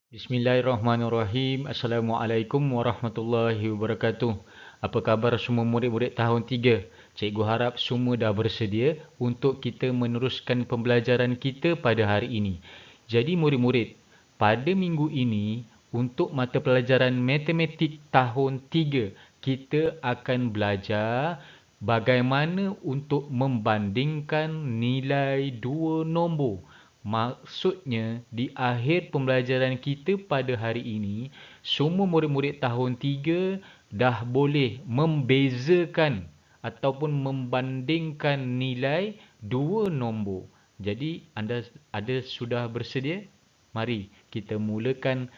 Bismillahirrahmanirrahim. Assalamualaikum warahmatullahi wabarakatuh. Apa khabar semua murid-murid tahun 3? Cikgu harap semua dah bersedia untuk kita meneruskan pembelajaran kita pada hari ini. Jadi murid-murid, pada minggu ini untuk mata pelajaran matematik tahun 3, kita akan belajar bagaimana untuk membandingkan nilai dua nombor. Maksudnya, di akhir pembelajaran kita pada hari ini, semua murid-murid tahun 3 dah boleh membezakan ataupun membandingkan nilai dua nombor. Jadi, anda sudah bersedia? Mari kita mulakan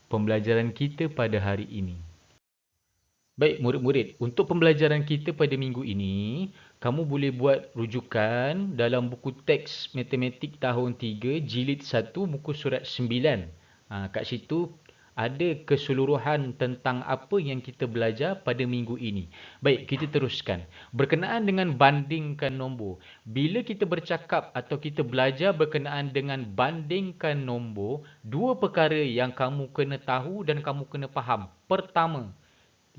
pembelajaran kita pada hari ini. Baik murid-murid, untuk pembelajaran kita pada minggu ini, kamu boleh buat rujukan dalam buku teks matematik tahun 3, jilid 1, muka surat 9. Kat situ ada keseluruhan tentang apa yang kita belajar pada minggu ini. Baik, kita teruskan. Berkenaan dengan bandingkan nombor. Bila kita bercakap atau kita belajar berkenaan dengan bandingkan nombor, dua perkara yang kamu kena tahu dan kamu kena faham. Pertama,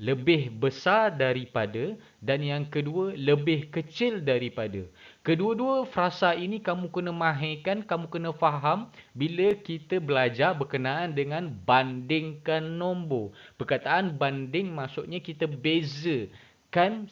lebih besar daripada, dan yang kedua lebih kecil daripada. Kedua-dua frasa ini kamu kena mahirkan, kamu kena faham bila kita belajar berkenaan dengan bandingkan nombor. Perkataan banding maksudnya kita bezakan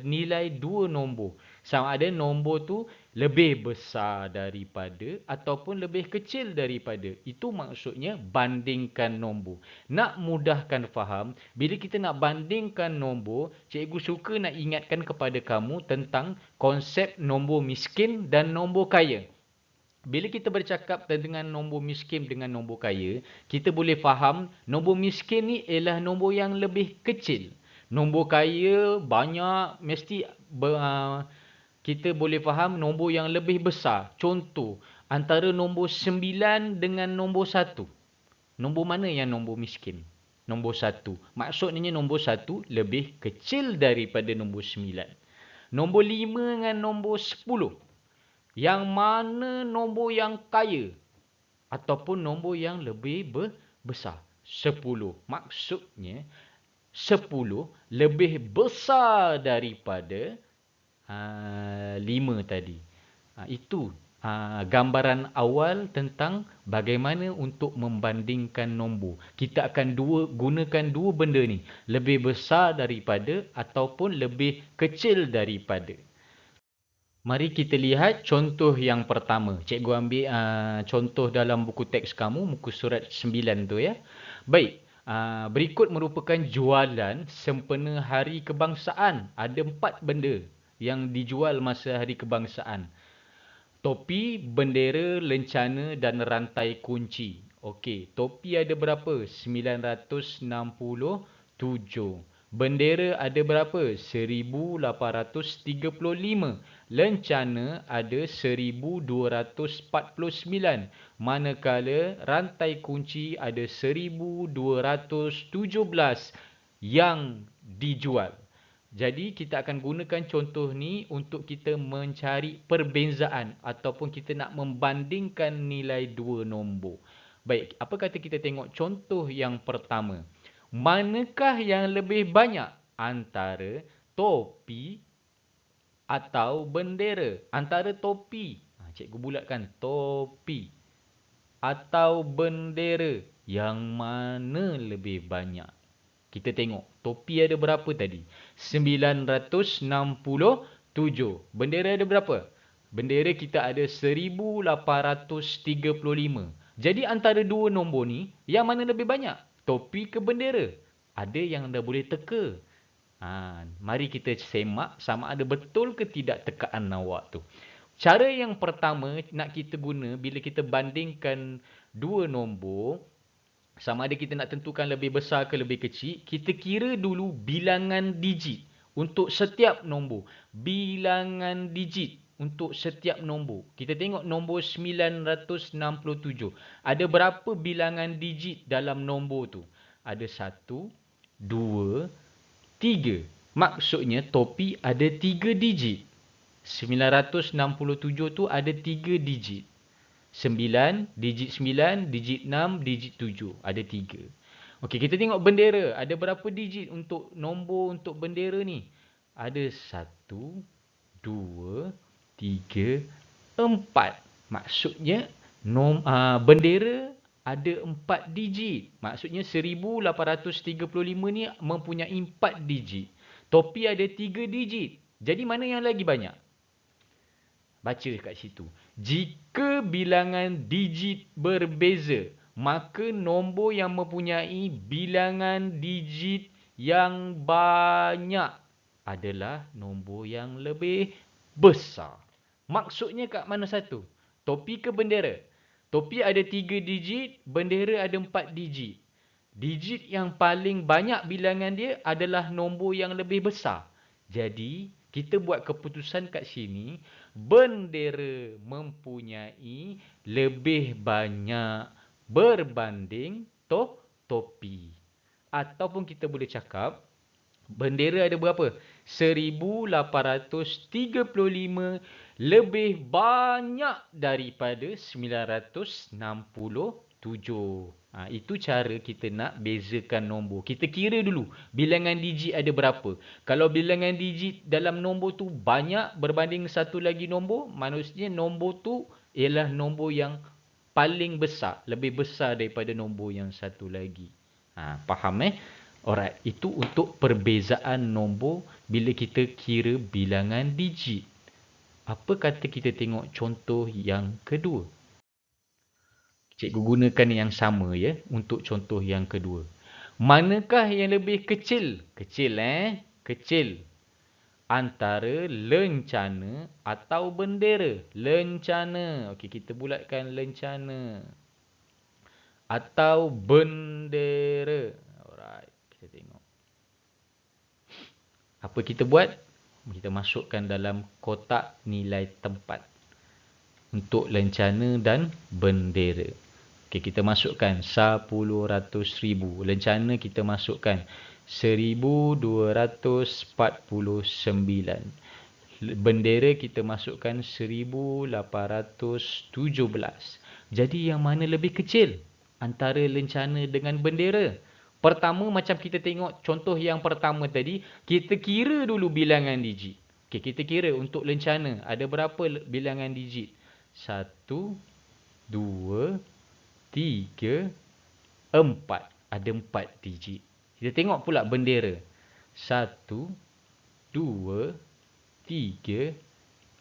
nilai dua nombor. Sama ada nombor tu lebih besar daripada ataupun lebih kecil daripada. Itu maksudnya bandingkan nombor. Nak mudahkan faham, bila kita nak bandingkan nombor, cikgu suka nak ingatkan kepada kamu tentang konsep nombor miskin dan nombor kaya. Bila kita bercakap dengan nombor miskin dengan nombor kaya, kita boleh faham nombor miskin ni ialah nombor yang lebih kecil. Nombor kaya banyak, mesti kita boleh faham nombor yang lebih besar. Contoh, antara nombor 9 dengan nombor 1. Nombor mana yang nombor miskin? Nombor 1. Maksudnya nombor 1 lebih kecil daripada nombor 9. Nombor 5 dengan nombor 10. Yang mana nombor yang kaya? Ataupun nombor yang lebih besar? 10. Maksudnya 10 lebih besar daripada 5 tadi. Itu gambaran awal tentang bagaimana untuk membandingkan nombor. Kita akan gunakan dua benda ni. Lebih besar daripada ataupun lebih kecil daripada. Mari kita lihat contoh yang pertama. Cikgu ambil contoh dalam buku teks kamu, muka surat 9 tu ya. Baik. Berikut merupakan jualan sempena Hari Kebangsaan. Ada 4 benda yang dijual masa Hari Kebangsaan. Topi, bendera, lencana dan rantai kunci. Okey, topi ada berapa? 967. Bendera ada berapa? 1835. Lencana ada 1249. Manakala rantai kunci ada 1217 yang dijual. Jadi kita akan gunakan contoh ni untuk kita mencari perbezaan ataupun kita nak membandingkan nilai dua nombor. Baik, apa kata kita tengok contoh yang pertama. Manakah yang lebih banyak antara topi atau bendera? Antara topi, cikgu bulatkan, topi atau bendera, yang mana lebih banyak? Kita tengok, topi ada berapa tadi? 967. Bendera ada berapa? Bendera kita ada 1835. Jadi antara dua nombor ni, yang mana lebih banyak? Topi ke bendera? Ada yang anda boleh teka. Mari kita semak sama ada betul ke tidak tekaan awak tu. Cara yang pertama nak kita guna bila kita bandingkan dua nombor, sama ada kita nak tentukan lebih besar ke lebih kecil, kita kira dulu bilangan digit untuk setiap nombor. Bilangan digit untuk setiap nombor. Kita tengok nombor 967. Ada berapa bilangan digit dalam nombor tu? Ada 1, 2, 3. Maksudnya topi ada 3 digit. 967 tu ada 3 digit. 9, digit 9, digit 6, digit 7. Ada 3. Okey, kita tengok bendera. Ada berapa digit untuk nombor untuk bendera ni? Ada 1, 2, 3, 4. Maksudnya bendera ada 4 digit. Maksudnya 1835 ni mempunyai 4 digit. Topi ada 3 digit. Jadi mana yang lagi banyak? Baca kat situ. Jika bilangan digit berbeza, maka nombor yang mempunyai bilangan digit yang banyak adalah nombor yang lebih besar. Maksudnya kat mana satu? Topi ke bendera? Topi ada 3 digit, bendera ada 4 digit. Digit yang paling banyak bilangan dia adalah nombor yang lebih besar. Jadi, kita buat keputusan kat sini, bendera mempunyai lebih banyak berbanding topi. Ataupun kita boleh cakap, bendera ada berapa? 1835 lebih banyak daripada 967. Itu cara kita nak bezakan nombor. Kita kira dulu bilangan digit ada berapa. Kalau bilangan digit dalam nombor tu banyak berbanding satu lagi nombor, maksudnya nombor tu ialah nombor yang paling besar, lebih besar daripada nombor yang satu lagi. Faham Alright, itu untuk perbezaan nombor bila kita kira bilangan digit. Apa kata kita tengok contoh yang kedua? Cikgu gunakan yang sama ya untuk contoh yang kedua. Manakah yang lebih kecil? Kecil. Antara lencana atau bendera? Lencana. Okey, kita bulatkan lencana. Atau bendera. Alright, kita tengok. Apa kita buat? Kita masukkan dalam kotak nilai tempat untuk lencana dan bendera. Okey, kita masukkan 10,000,000. Lencana kita masukkan 1249. Bendera kita masukkan 1817. Jadi yang mana lebih kecil antara lencana dengan bendera? Pertama, macam kita tengok contoh yang pertama tadi, kita kira dulu bilangan digit. Okey, kita kira untuk lencana ada berapa bilangan digit? 1, 2, 3, 4. Ada 4 digit. Kita tengok pula bendera. 1, 2, 3,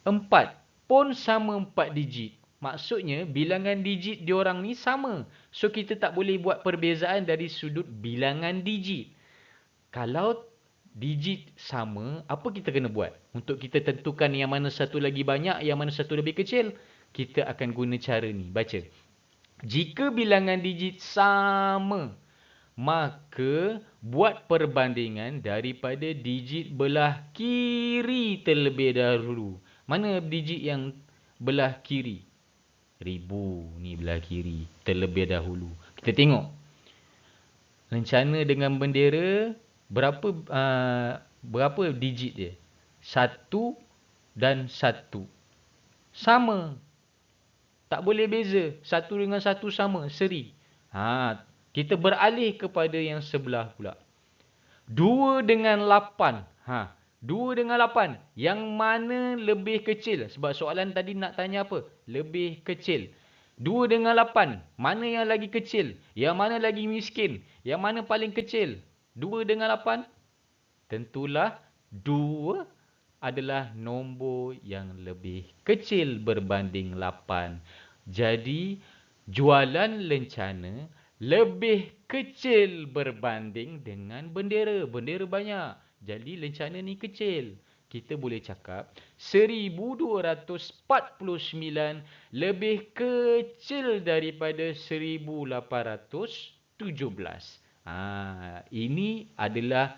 4. Pun sama 4 digit. Maksudnya bilangan digit diorang ni sama. So kita tak boleh buat perbezaan dari sudut bilangan digit. Kalau digit sama, apa kita kena buat? Untuk kita tentukan yang mana satu lagi banyak, yang mana satu lebih kecil, kita akan guna cara ni. Baca. Jika bilangan digit sama, maka buat perbandingan daripada digit belah kiri terlebih dahulu. Mana digit yang belah kiri? 1000 ni belah kiri terlebih dahulu. Kita tengok. Lencana dengan bendera berapa digit dia? 1 dan 1. Sama. Tak boleh beza. 1 dengan 1 sama. Seri. Kita beralih kepada yang sebelah pula. 2 dengan 8. 2 dengan 8. Yang mana lebih kecil? Sebab soalan tadi nak tanya apa? Lebih kecil. 2 dengan 8. Mana yang lagi kecil? Yang mana lagi miskin? Yang mana paling kecil? 2 dengan 8? Tentulah 2 adalah nombor yang lebih kecil berbanding 8. Jadi, jualan lencana lebih kecil berbanding dengan bendera. Bendera banyak. Jadi, lencana ni kecil. Kita boleh cakap 1249 lebih kecil daripada 1817. Ini adalah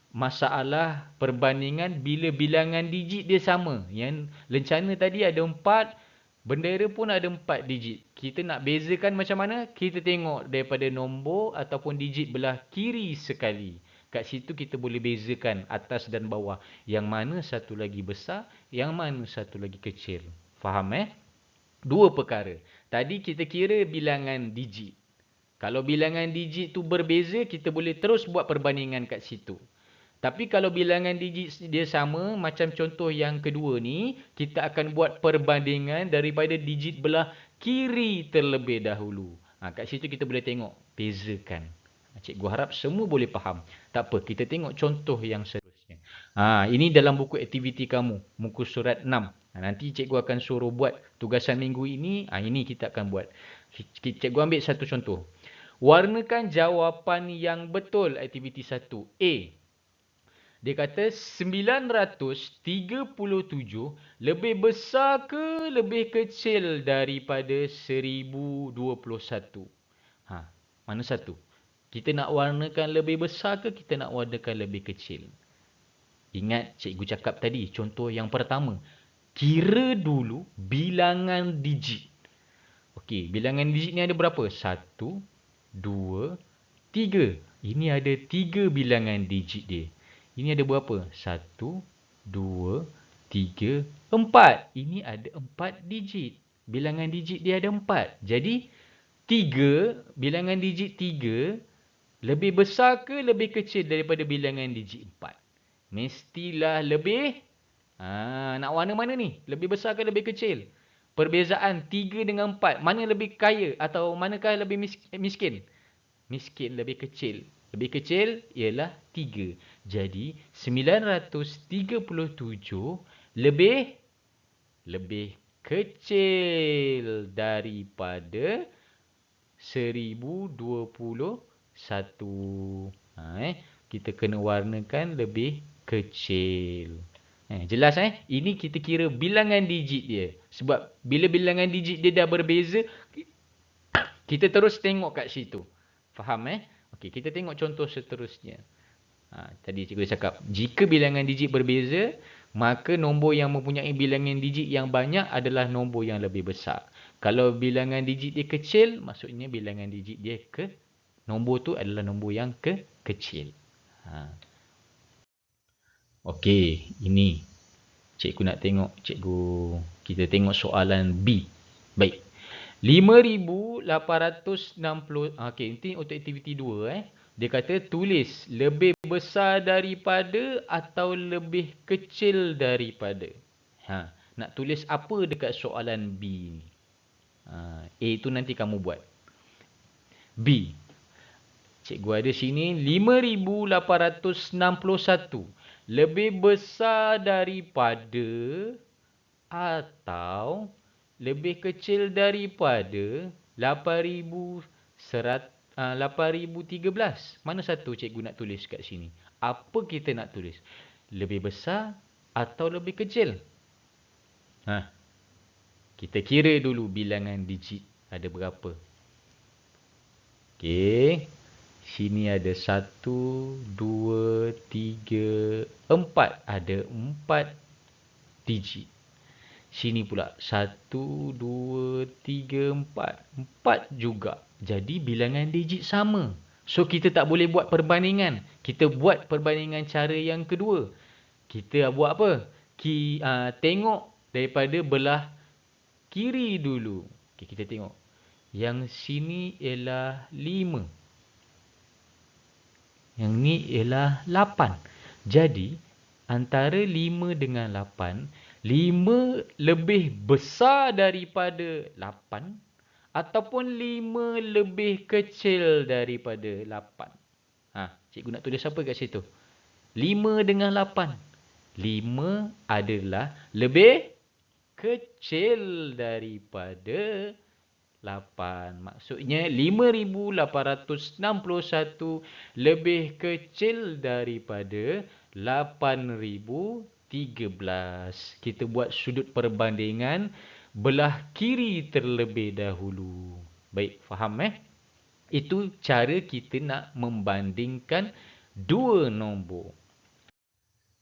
masalah perbandingan bila bilangan digit dia sama. Yang lencana tadi ada 4, bendera pun ada 4 digit. Kita nak bezakan macam mana? Kita tengok daripada nombor ataupun digit belah kiri sekali. Kat situ kita boleh bezakan atas dan bawah. Yang mana satu lagi besar, yang mana satu lagi kecil. Faham Dua perkara. Tadi kita kira bilangan digit. Kalau bilangan digit tu berbeza, kita boleh terus buat perbandingan kat situ. Tapi kalau bilangan digit dia sama, macam contoh yang kedua ni, kita akan buat perbandingan daripada digit belah kiri terlebih dahulu. Kat situ kita boleh tengok, bezakan. Cikgu harap semua boleh faham. Tak apa, kita tengok contoh yang seterusnya. Ini dalam buku aktiviti kamu, muka surat 6. Nanti cikgu akan suruh buat tugasan minggu ini, ini kita akan buat. Cikgu ambil satu contoh. Warnakan jawapan yang betul aktiviti 1. A. Dia kata 937 lebih besar ke lebih kecil daripada 1021? Mana satu? Kita nak warnakan lebih besar ke kita nak warnakan lebih kecil? Ingat cikgu cakap tadi, contoh yang pertama. Kira dulu bilangan digit. Okey, bilangan digit ni ada berapa? 1, 2, 3. Ini ada 3 bilangan digit dia. Ini ada berapa? 1, 2, 3, 4. Ini ada 4 digit. Bilangan digit dia ada 4. Jadi, 3, bilangan digit 3 lebih besar ke lebih kecil daripada bilangan digit 4? Mestilah lebih. Nak warna mana ni? Lebih besar ke lebih kecil? Perbezaan 3 dengan 4. Mana lebih kaya atau manakah lebih miskin? Miskin, lebih kecil. Lebih kecil ialah 3. Jadi 937 lebih kecil daripada 1021. Kita kena warnakan lebih kecil. Jelas Ini kita kira bilangan digit dia. Sebab bila bilangan digit dia dah berbeza, kita terus tengok kat situ. Faham Okey, kita tengok contoh seterusnya. Tadi cikgu cakap, jika bilangan digit berbeza, maka nombor yang mempunyai bilangan digit yang banyak adalah nombor yang lebih besar. Kalau bilangan digit dia kecil, maksudnya bilangan digit dia nombor tu adalah nombor yang kecil. Okey, ini cikgu nak tengok, kita tengok soalan B. Baik. 5,860. Okey, ini untuk aktiviti 2 Dia kata tulis lebih besar daripada atau lebih kecil daripada. Nak tulis apa dekat soalan B ni? A tu nanti kamu buat. B. Cikgu ada sini 5,861 lebih besar daripada atau lebih kecil daripada 8,013. Mana satu cikgu nak tulis kat sini? Apa kita nak tulis? Lebih besar atau lebih kecil? Kita kira dulu bilangan digit ada berapa. Okey. Sini ada 1, 2, 3, 4. Ada 4 digit. Sini pula 1, 2, 3, 4. 4 juga. Jadi bilangan digit sama. So kita tak boleh buat perbandingan. Kita buat perbandingan cara yang kedua. Kita buat apa? Tengok daripada belah kiri dulu. Okay, kita tengok. Yang sini ialah 5. Yang ni ialah 8. Jadi, antara 5 dengan 8, 5 lebih besar daripada 8 ataupun 5 lebih kecil daripada 8. Cikgu nak tulis apa kat situ? 5 dengan 8. 5 adalah lebih kecil daripada 8. Maksudnya 5,861 lebih kecil daripada 8,013. Kita buat sudut perbandingan belah kiri terlebih dahulu. Baik, faham Itu cara kita nak membandingkan dua nombor.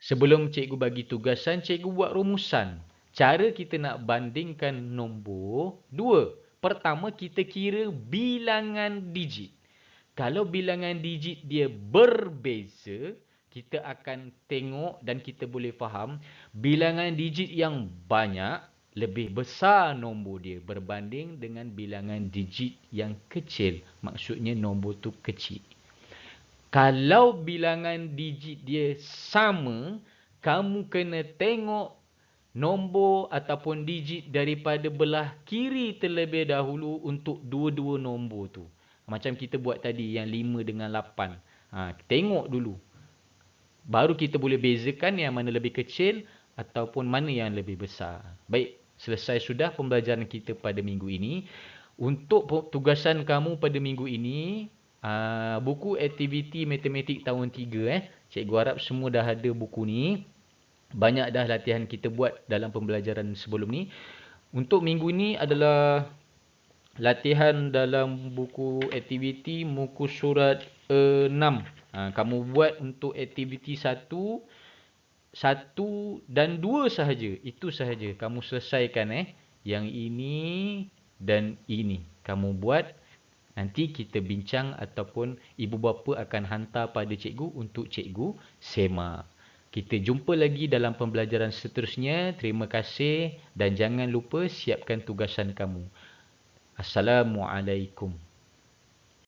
Sebelum cikgu bagi tugasan, cikgu buat rumusan. Cara kita nak bandingkan nombor dua. Pertama, kita kira bilangan digit. Kalau bilangan digit dia berbeza, kita akan tengok dan kita boleh faham bilangan digit yang banyak lebih besar nombor dia berbanding dengan bilangan digit yang kecil. Maksudnya nombor tu kecil. Kalau bilangan digit dia sama, kamu kena tengok nombor ataupun digit daripada belah kiri terlebih dahulu untuk dua-dua nombor tu. Macam kita buat tadi yang 5 dengan 8. Tengok dulu. Baru kita boleh bezakan yang mana lebih kecil ataupun mana yang lebih besar. Baik, selesai sudah pembelajaran kita pada minggu ini. Untuk tugasan kamu pada minggu ini, buku aktiviti matematik tahun 3. Cikgu harap semua dah ada buku ni. Banyak dah latihan kita buat dalam pembelajaran sebelum ni. Untuk minggu ni adalah latihan dalam buku aktiviti muka surat 6. Kamu buat untuk aktiviti 1 dan 2 sahaja. Itu sahaja. Kamu selesaikan Yang ini dan ini. Kamu buat. Nanti kita bincang ataupun ibu bapa akan hantar pada cikgu untuk cikgu semak. Kita jumpa lagi dalam pembelajaran seterusnya. Terima kasih dan jangan lupa siapkan tugasan kamu. Assalamualaikum.